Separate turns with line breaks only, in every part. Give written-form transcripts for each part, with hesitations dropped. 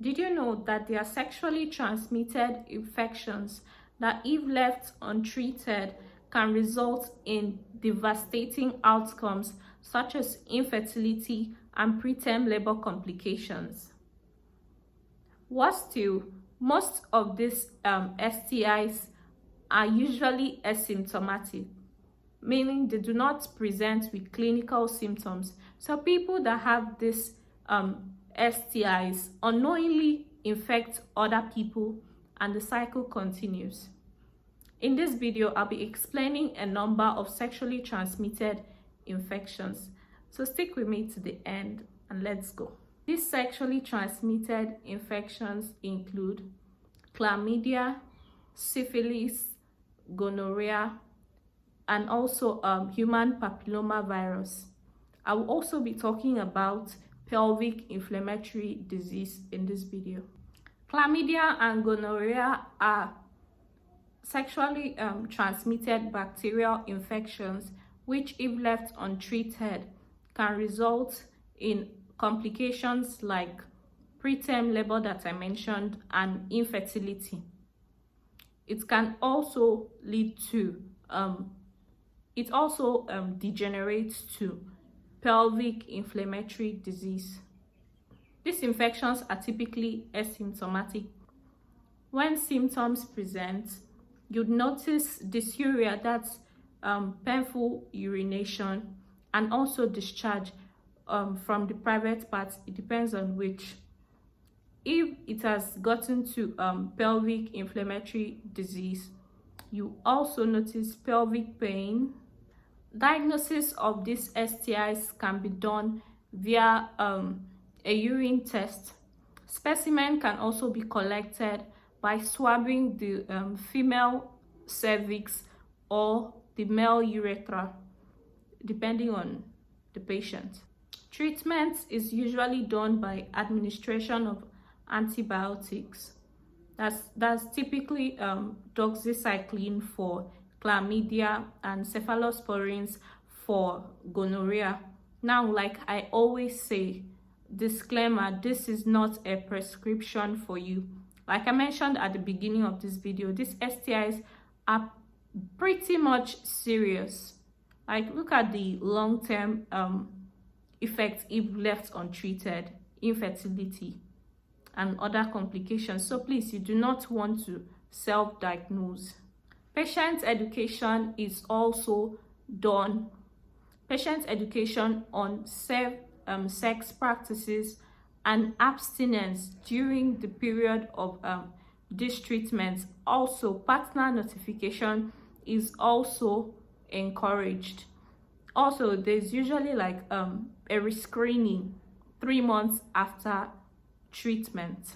Did you know that there are sexually transmitted infections that, if left untreated, can result in devastating outcomes such as infertility and preterm labor complications? Worse still, most of these STIs are usually asymptomatic, meaning they do not present with clinical symptoms. So people that have these STIs unknowingly infect other people and the cycle continues. In this video, I'll be explaining a number of sexually transmitted infections. So stick with me to the end and let's go. These sexually transmitted infections include chlamydia, syphilis, gonorrhea, and also human papillomavirus. I will also be talking about pelvic inflammatory disease in this video. Chlamydia and gonorrhea are sexually transmitted bacterial infections which, if left untreated, can result in complications like preterm labor that I mentioned and infertility. It can also lead to degenerates to pelvic inflammatory disease. These infections are typically asymptomatic. When symptoms present, you'd notice dysuria, that's painful urination, and also discharge from the private parts. It depends on which. If it has gotten to pelvic inflammatory disease, you also notice pelvic pain. Diagnosis of these STIs can be done via a urine test. Specimen can also be collected by swabbing the female cervix or the male urethra, depending on the patient. Treatment is usually done by administration of antibiotics. That's typically doxycycline for chlamydia and cephalosporins for gonorrhea. Now, like I always say, disclaimer, this is not a prescription for you. Like I mentioned at the beginning of this video, these STIs are pretty much serious. Like, look at the long-term effects if left untreated: infertility and other complications. So please, you do not want to self-diagnose. Patient education is also done. Patient education on sex practices and abstinence during the period of this treatment. Also, partner notification is also encouraged. Also, there's usually like a rescreening 3 months after treatment.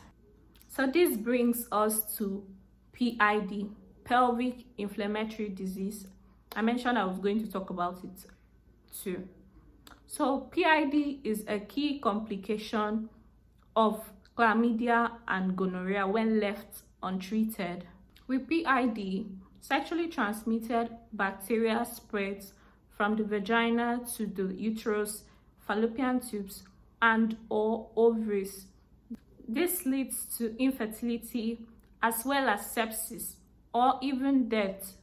So this brings us to PID, pelvic inflammatory disease. I mentioned I was going to talk about it too. So PID is a key complication of chlamydia and gonorrhea when left untreated. With PID, sexually transmitted bacteria spreads from the vagina to the uterus, fallopian tubes, and or ovaries. This leads to infertility as well as sepsis or even death.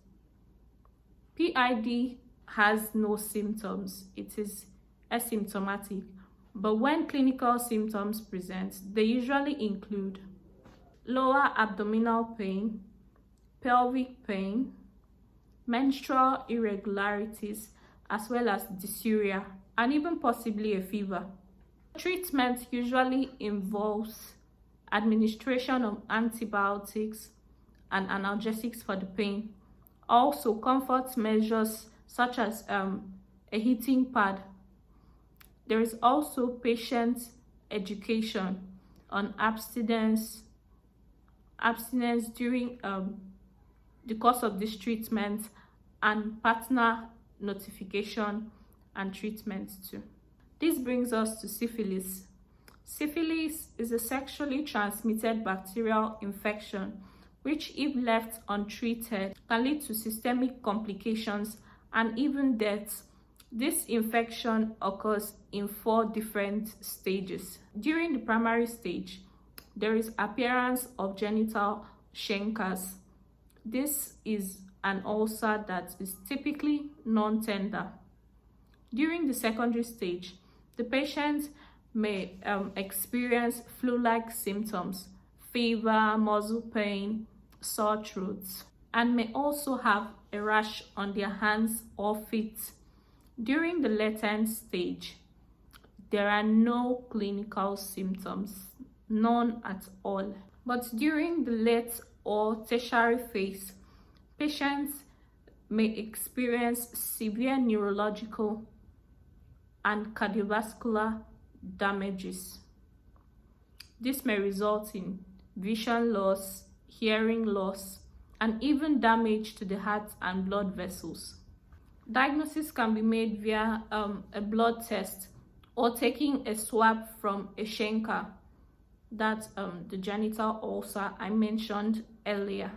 PID has no symptoms. It is asymptomatic. But when clinical symptoms present, they usually include lower abdominal pain, pelvic pain, menstrual irregularities, as well as dysuria, and even possibly a fever. Treatment usually involves administration of antibiotics and analgesics for the pain. Also, comfort measures such as a heating pad. There is also patient education on abstinence during the course of this treatment, and partner notification and treatment too. This brings us to syphilis. Syphilis is a sexually transmitted bacterial infection which, if left untreated, can lead to systemic complications and even death. This infection occurs in 4 different stages. During the primary stage, There is appearance of genital chancres. This is an ulcer that is typically non-tender. During the secondary stage, the patient may experience flu-like symptoms, fever, muscle pain, sore throats, and may also have a rash on their hands or feet. During the latent stage, there are no clinical symptoms, none at all. But during the late or tertiary phase, patients may experience severe neurological and cardiovascular damages. This may result in vision loss, hearing loss, and even damage to the heart and blood vessels. Diagnosis can be made via a blood test or taking a swab from a chancre, that's the genital ulcer I mentioned earlier.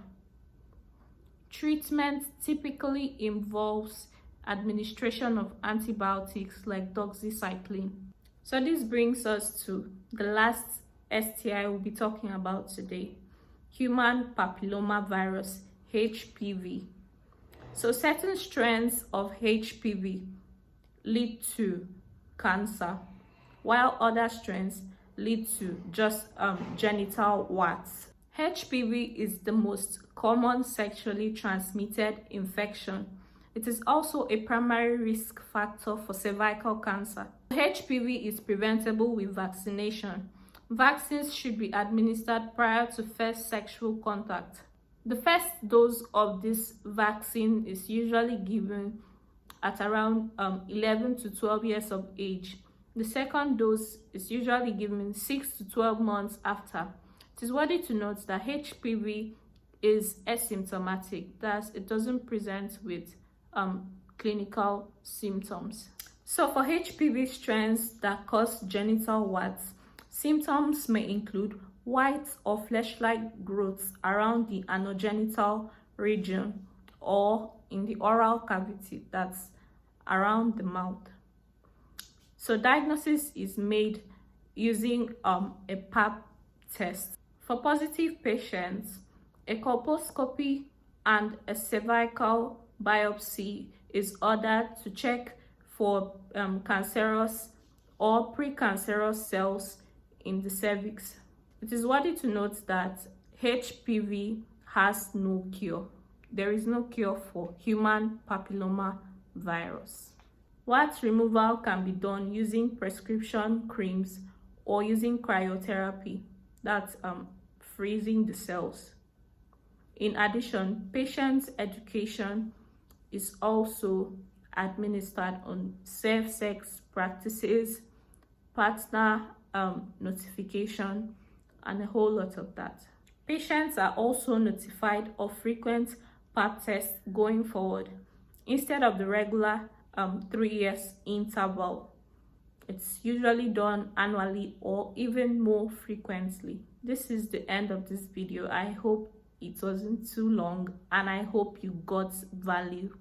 Treatment typically involves administration of antibiotics like doxycycline. So this brings us to the last STI we'll be talking about today, human papillomavirus, HPV. So certain strains of HPV lead to cancer, while other strains lead to just genital warts. HPV is the most common sexually transmitted infection. It is also a primary risk factor for cervical cancer. HPV is preventable with vaccination. Vaccines should be administered prior to first sexual contact. The first dose of this vaccine is usually given at around 11 to 12 years of age. The second dose is usually given 6 to 12 months after. It is worthy to note that HPV is asymptomatic, thus it doesn't present with clinical symptoms. So for HPV strains that cause genital warts, symptoms may include white or flesh-like growths around the anogenital region or in the oral cavity, that's around the mouth. So diagnosis is made using a pap test. For positive patients, a colposcopy and a cervical biopsy is ordered to check for cancerous or precancerous cells in the cervix. It is worthy to note that HPV has no cure. There is no cure for human papilloma virus. Wart removal can be done using prescription creams or using cryotherapy, that's freezing the cells. In addition, patient education is also administered on safe sex practices, partner notification, and a whole lot of that. Patients are also notified of frequent pap tests going forward instead of the regular 3 years interval. It's usually done annually or even more frequently. This is the end of this video. I hope it wasn't too long and I hope you got value.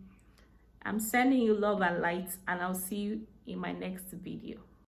I'm sending you love and light, and I'll see you in my next video.